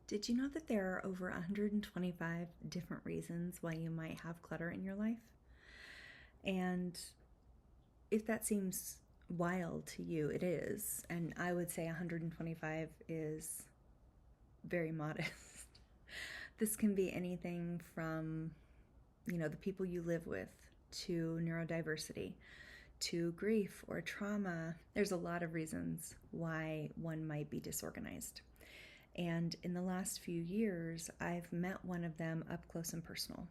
Did you know that there are over 125 different reasons why you might have clutter in your life? And if that seems wild to you, it is. And I would say 125 is very modest. This can be anything from, the people you live with, to neurodiversity, to grief or trauma. There's a lot of reasons why one might be disorganized. And in the last few years, I've met one of them up close and personal.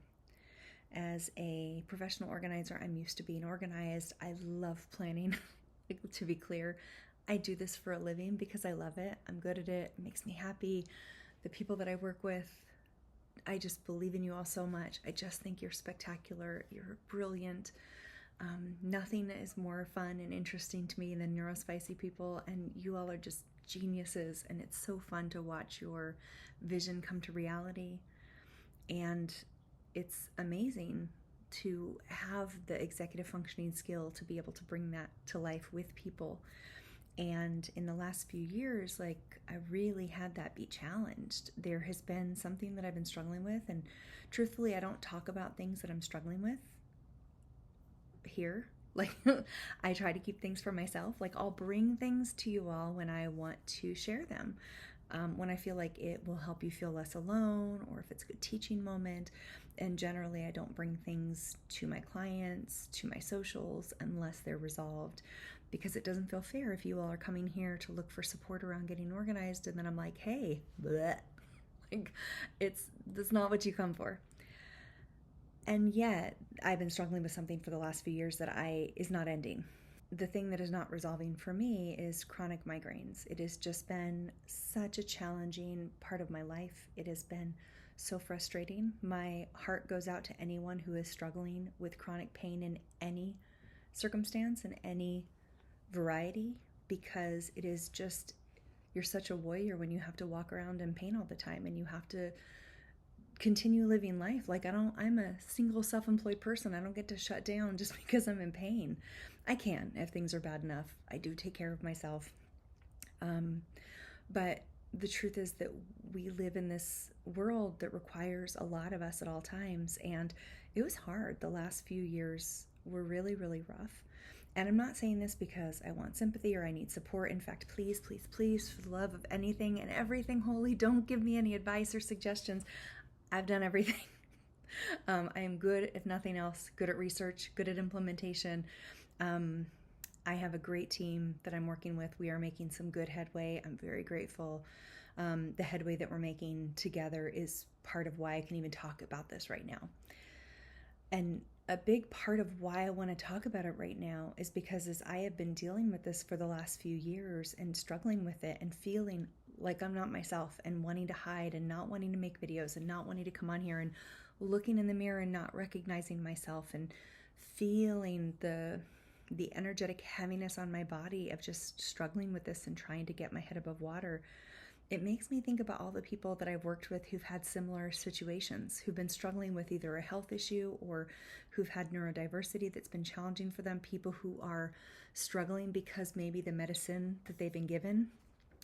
As a professional organizer, I'm used to being organized. I love planning. To be clear, I do this for a living because I love it. I'm good at it. It makes me happy. The people that I work with, I just believe in you all so much. I just think you're spectacular. You're brilliant. Nothing is more fun and interesting to me than neurospicy people, and you all are just geniuses, and it's so fun to watch your vision come to reality. And it's amazing to have the executive functioning skill to be able to bring that to life with people. And in the last few years, I really had that be challenged. There has been something that I've been struggling with, and truthfully, I don't talk about things that I'm struggling with here. I try to keep things for myself. I'll bring things to you all when I want to share them, when I feel like it will help you feel less alone, or if it's a good teaching moment. And generally, I don't bring things to my clients, to my socials, unless they're resolved, because it doesn't feel fair if you all are coming here to look for support around getting organized, and then I'm like, hey, bleh. That's not what you come for. And yet, I've been struggling with something for the last few years that is not ending. The thing that is not resolving for me is chronic migraines. It has just been such a challenging part of my life. It has been so frustrating. My heart goes out to anyone who is struggling with chronic pain in any circumstance, in any variety, because it is just, you're such a warrior when you have to walk around in pain all the time, and you have to continue living life. I'm a single self-employed person. I don't get to shut down just because I'm in pain. I can if things are bad enough. I do take care of myself. But the truth is that we live in this world that requires a lot of us at all times. And it was hard. The last few years were really, really rough. And I'm not saying this because I want sympathy or I need support. In fact, please, please, please, for the love of anything and everything holy, don't give me any advice or suggestions. I've done everything. I am good, if nothing else, good at research, good at implementation. I have a great team that I'm working with. We are making some good headway. I'm very grateful. The headway that we're making together is part of why I can even talk about this right now. And a big part of why I want to talk about it right now is because as I have been dealing with this for the last few years and struggling with it and feeling like I'm not myself and wanting to hide and not wanting to make videos and not wanting to come on here and looking in the mirror and not recognizing myself and feeling the energetic heaviness on my body of just struggling with this and trying to get my head above water, it makes me think about all the people that I've worked with who've had similar situations, who've been struggling with either a health issue or who've had neurodiversity that's been challenging for them, people who are struggling because maybe the medicine that they've been given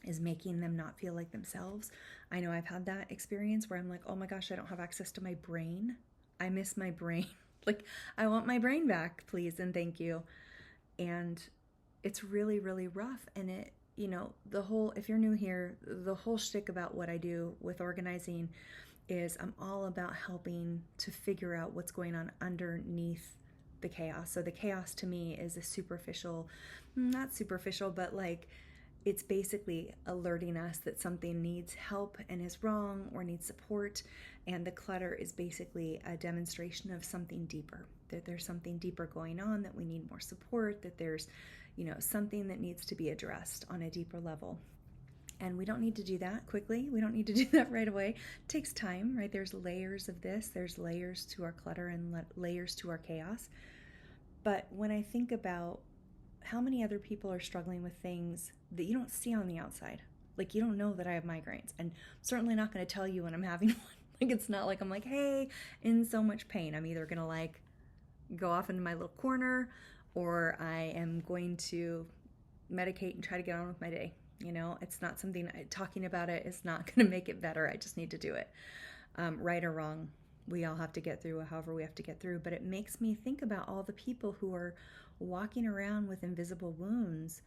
is making them not feel like themselves. I know I've had that experience where I'm like, oh my gosh, I don't have access to my brain. I miss my brain. I want my brain back, please and thank you. And it's really, really rough. And it, if you're new here, the whole shtick about what I do with organizing is I'm all about helping to figure out what's going on underneath the chaos. So the chaos to me is not superficial, but it's basically alerting us that something needs help and is wrong or needs support. And the clutter is basically a demonstration of something deeper, that there's something deeper going on, that we need more support, that there's, something that needs to be addressed on a deeper level. And we don't need to do that quickly. We don't need to do that right away. It takes time, right? There's layers of this. There's layers to our clutter and layers to our chaos. But when I think about how many other people are struggling with things that you don't see on the outside, you don't know that I have migraines, and I'm certainly not going to tell you when I'm having one. It's not like I'm like, hey, in so much pain. I'm either going to go off into my little corner, or I am going to medicate and try to get on with my day. It's not something, talking about it is not going to make it better. I just need to do it. Right or wrong, we all have to get through however we have to get through. But it makes me think about all the people who are walking around with invisible wounds,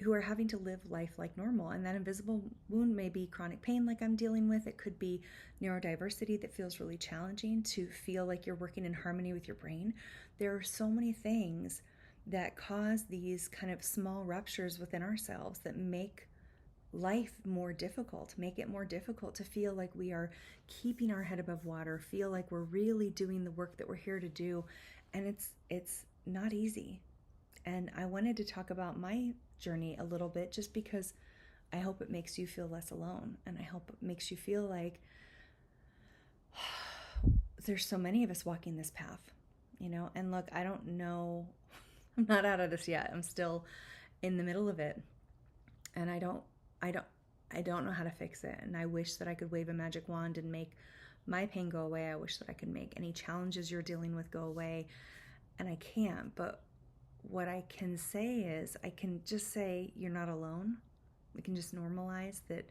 who are having to live life like normal. And that invisible wound may be chronic pain like I'm dealing with. It could be neurodiversity that feels really challenging to feel like you're working in harmony with your brain. There are so many things that cause these kind of small ruptures within ourselves that make life more difficult, make it more difficult to feel like we are keeping our head above water, feel like we're really doing the work that we're here to do. And it's not easy. And I wanted to talk about my journey a little bit, just because I hope it makes you feel less alone. And I hope it makes you feel like there's so many of us walking this path, and look, I don't know, I'm not out of this yet. I'm still in the middle of it. And I don't know how to fix it. And I wish that I could wave a magic wand and make my pain go away. I wish that I could make any challenges you're dealing with go away. And I can't. But what I can say is, I can just say you're not alone. We can just normalize that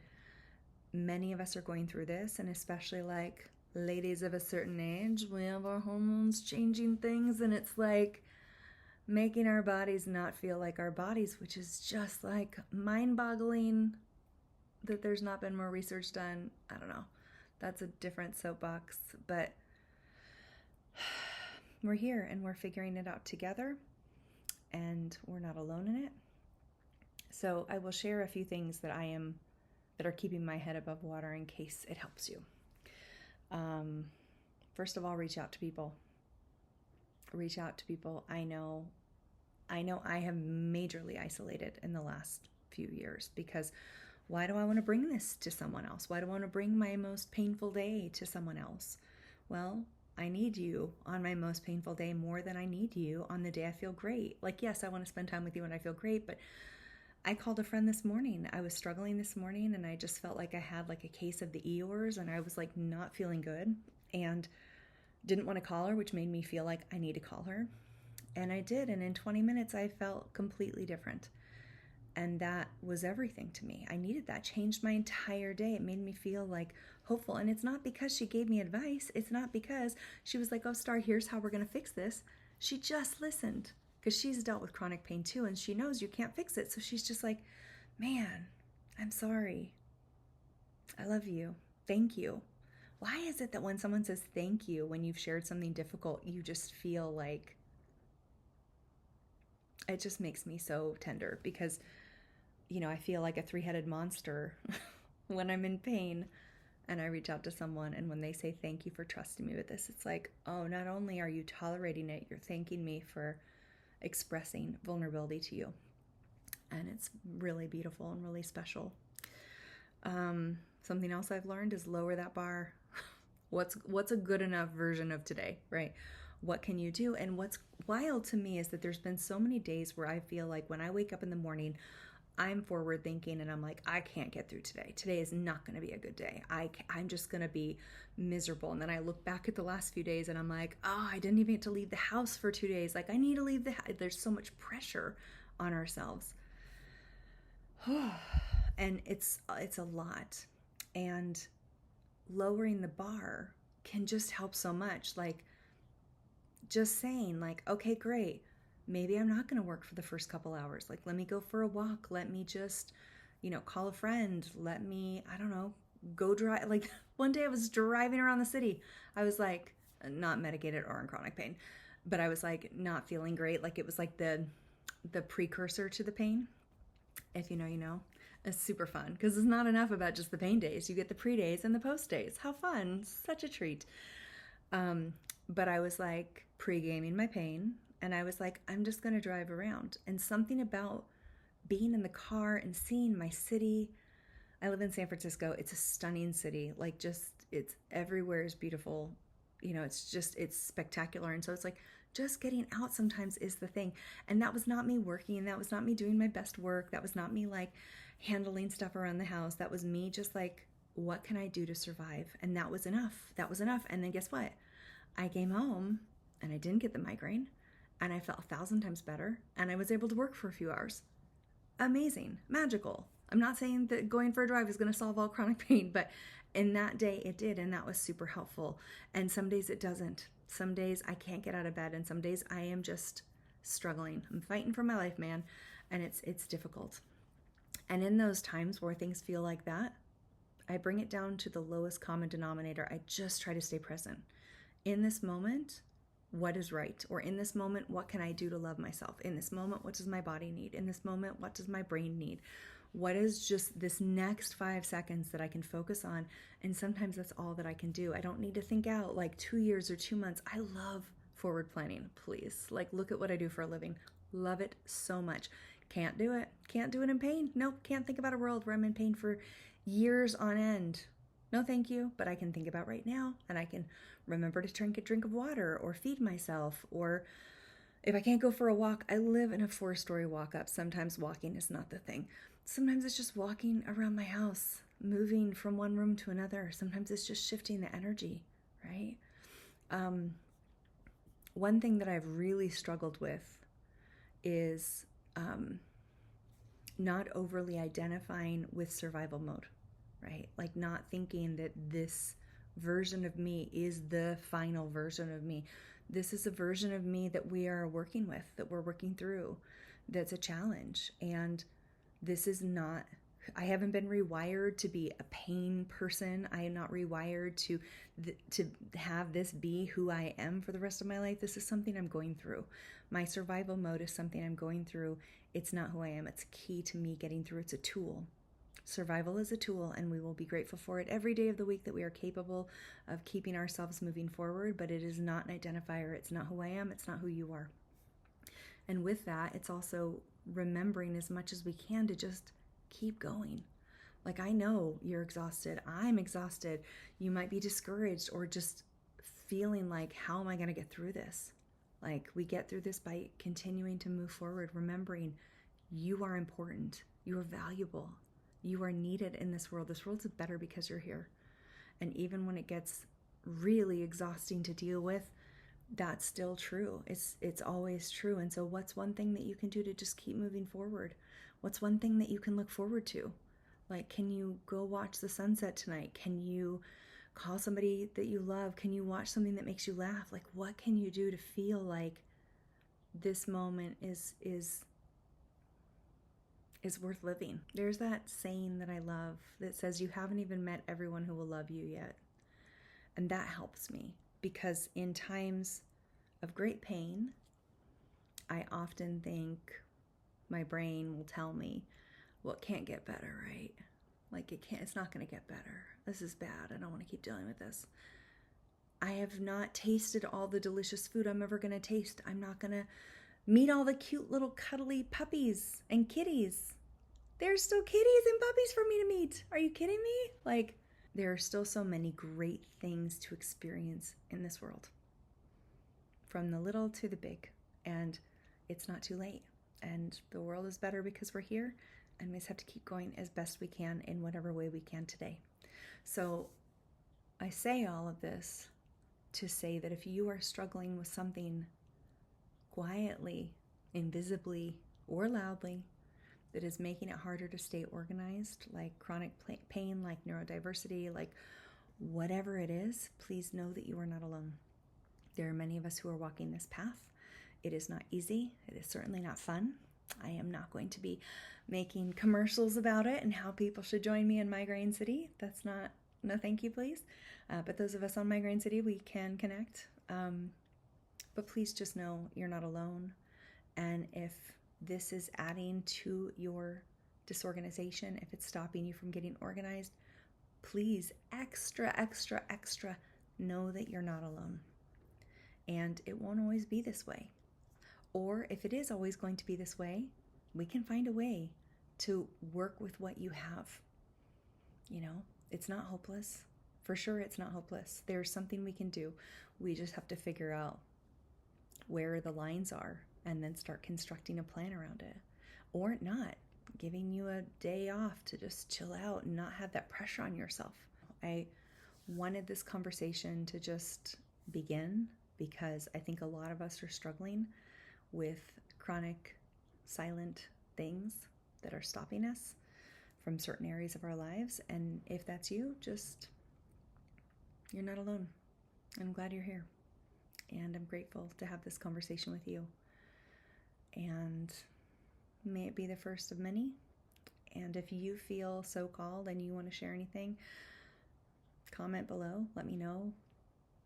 many of us are going through this. And especially like ladies of a certain age, we have our hormones changing things. And it's like making our bodies not feel like our bodies, which is just like mind-boggling that there's not been more research done. I don't know. That's a different soapbox, but we're here and we're figuring it out together, and we're not alone in it. So I will share a few things that are keeping my head above water in case it helps you. First of all, reach out to people. Reach out to people. I know I have majorly isolated in the last few years, because why do I want to bring this to someone else? Why do I want to bring my most painful day to someone else? Well, I need you on my most painful day more than I need you on the day I feel great. Like, yes, I want to spend time with you when I feel great, but I called a friend this morning. I was struggling this morning, and I just felt like I had like a case of the Eeyores, and I was like not feeling good and didn't want to call her, which made me feel like I need to call her. And I did. And in 20 minutes, I felt completely different. And that was everything to me. I needed that. Changed my entire day. It made me feel like hopeful. And it's not because she gave me advice. It's not because she was like, oh, Star, here's how we're going to fix this. She just listened, because she's dealt with chronic pain too. And she knows you can't fix it. So she's just like, man, I'm sorry. I love you. Thank you. Why is it that when someone says thank you, when you've shared something difficult, you just feel like, it just makes me so tender, because, I feel like a three-headed monster when I'm in pain and I reach out to someone, and when they say thank you for trusting me with this, it's like, oh, not only are you tolerating it, you're thanking me for expressing vulnerability to you. And it's really beautiful and really special. Something else I've learned is lower that bar. What's a good enough version of today, right? What can you do? And what's wild to me is that there's been so many days where I feel like when I wake up in the morning, I'm forward thinking and I'm like, I can't get through today. Today is not going to be a good day. I'm just going to be miserable. And then I look back at the last few days and I'm like, oh, I didn't even get to leave the house for 2 days. Like, I need to leave the house. There's so much pressure on ourselves. And it's a lot. And lowering the bar can just help so much. Like, just saying like, okay, great. Maybe I'm not going to work for the first couple hours. Like, let me go for a walk. Let me just, call a friend. Let me, I don't know, go drive. Like, one day I was driving around the city. I was like, not medicated or in chronic pain, but I was like not feeling great. Like, it was like the precursor to the pain. If you know, you know. It's super fun, because it's not enough about just the pain days. You get the pre-days and the post-days. How fun. Such a treat. But I was like pre-gaming my pain, and I was like, I'm just going to drive around. And something about being in the car and seeing my city. I live in San Francisco. It's a stunning city. Like, it's everywhere is beautiful. It's spectacular. And so it's like, just getting out sometimes is the thing. And that was not me working. That was not me doing my best work. That was not me like handling stuff around the house. That was me just like, what can I do to survive? And that was enough. That was enough. And then guess what? I came home and I didn't get the migraine, and I felt 1,000 times better, and I was able to work for a few hours. Amazing. Magical. I'm not saying that going for a drive is going to solve all chronic pain, but in that day it did, and that was super helpful. And some days it doesn't. Some days I can't get out of bed, and some days I am just struggling. I'm fighting for my life, man, and it's difficult. And in those times where things feel like that, I bring it down to the lowest common denominator. I just try to stay present. In this moment, what is right? Or in this moment, what can I do to love myself? In this moment, what does my body need? In this moment, what does my brain need? What is just this next 5 seconds that I can focus on? And sometimes that's all that I can do. I don't need to think out like 2 years or 2 months. I love forward planning, please. Like, look at what I do for a living. Love it so much. Can't do it. Can't do it in pain. Nope. Can't think about a world where I'm in pain for years on end. No, thank you. But I can think about right now, and I can remember to drink a drink of water or feed myself. Or if I can't go for a walk, I live in a 4-story walk up. Sometimes walking is not the thing. Sometimes it's just walking around my house, moving from one room to another. Sometimes it's just shifting the energy, right? One thing that I've really struggled with is not overly identifying with survival mode, right? Like not thinking that this version of me is the final version of me. This is a version of me that we are working with, that we're working through, that's a challenge. And this is not, I haven't been rewired to be a pain person. I am not rewired to have this be who I am for the rest of my life. This is something I'm going through. My survival mode is something I'm going through. It's not who I am. It's key to me getting through. It's a tool. Survival is a tool, and we will be grateful for it every day of the week that we are capable of keeping ourselves moving forward, but it is not an identifier. It's not who I am. It's not who you are. And with that, it's also remembering as much as we can to just keep going. Like, I know you're exhausted. I'm exhausted. You might be discouraged or just feeling like, how am I going to get through this? Like, we get through this by continuing to move forward, remembering you are important. You are valuable. You are needed in this world. This world's better because you're here. And even when it gets really exhausting to deal with, that's still true. It's always true. And so what's one thing that you can do to just keep moving forward? What's one thing that you can look forward to? Like, can you go watch the sunset tonight? Can you call somebody that you love? Can you watch something that makes you laugh? Like, what can you do to feel like this moment is worth living? There's that saying that I love that says you haven't even met everyone who will love you yet. And that helps me, because in times of great pain, I often think my brain will tell me, well, it can't get better, right? Like, it's not going to get better. This is bad. I don't want to keep dealing with this. I have not tasted all the delicious food I'm ever going to taste. I'm not going to meet all the cute little cuddly puppies and kitties. There's still kitties and puppies for me to meet. Are you kidding me? Like, there are still so many great things to experience in this world, from the little to the big, and it's not too late. And the world is better because we're here, and we just have to keep going as best we can in whatever way we can today. So I say all of this to say that if you are struggling with something quietly, invisibly, or loudly that is making it harder to stay organized, like chronic pain, like neurodiversity, like whatever it is, please know that you are not alone. There are many of us who are walking this path. It is not easy. It is certainly not fun. I am not going to be making commercials about it and how people should join me in Migraine City. That's not, no thank you, please. But those of us on Migraine City, we can connect. But please just know you're not alone. And if this is adding to your disorganization, if it's stopping you from getting organized, please extra know that you're not alone. And it won't always be this way. Or if it is always going to be this way, we can find a way to work with what you have. You know, it's not hopeless. For sure, it's not hopeless. There's something we can do. We just have to figure out where the lines are and then start constructing a plan around it. Or not, giving you a day off to just chill out and not have that pressure on yourself. I wanted this conversation to just begin because I think a lot of us are struggling with chronic, silent things that are stopping us from certain areas of our lives. And if that's you, you're not alone. I'm glad you're here. And I'm grateful to have this conversation with you. And may it be the first of many. And if you feel so called and you want to share anything, comment below. Let me know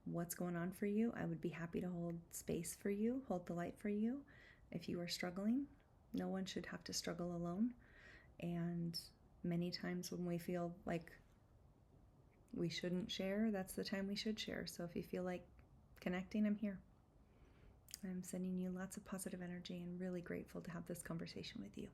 what's going on for you. I would be happy to hold space for you, hold the light for you. If you are struggling, no one should have to struggle alone. And many times when we feel like we shouldn't share, that's the time we should share. So if you feel like connecting, I'm here. I'm sending you lots of positive energy and really grateful to have this conversation with you.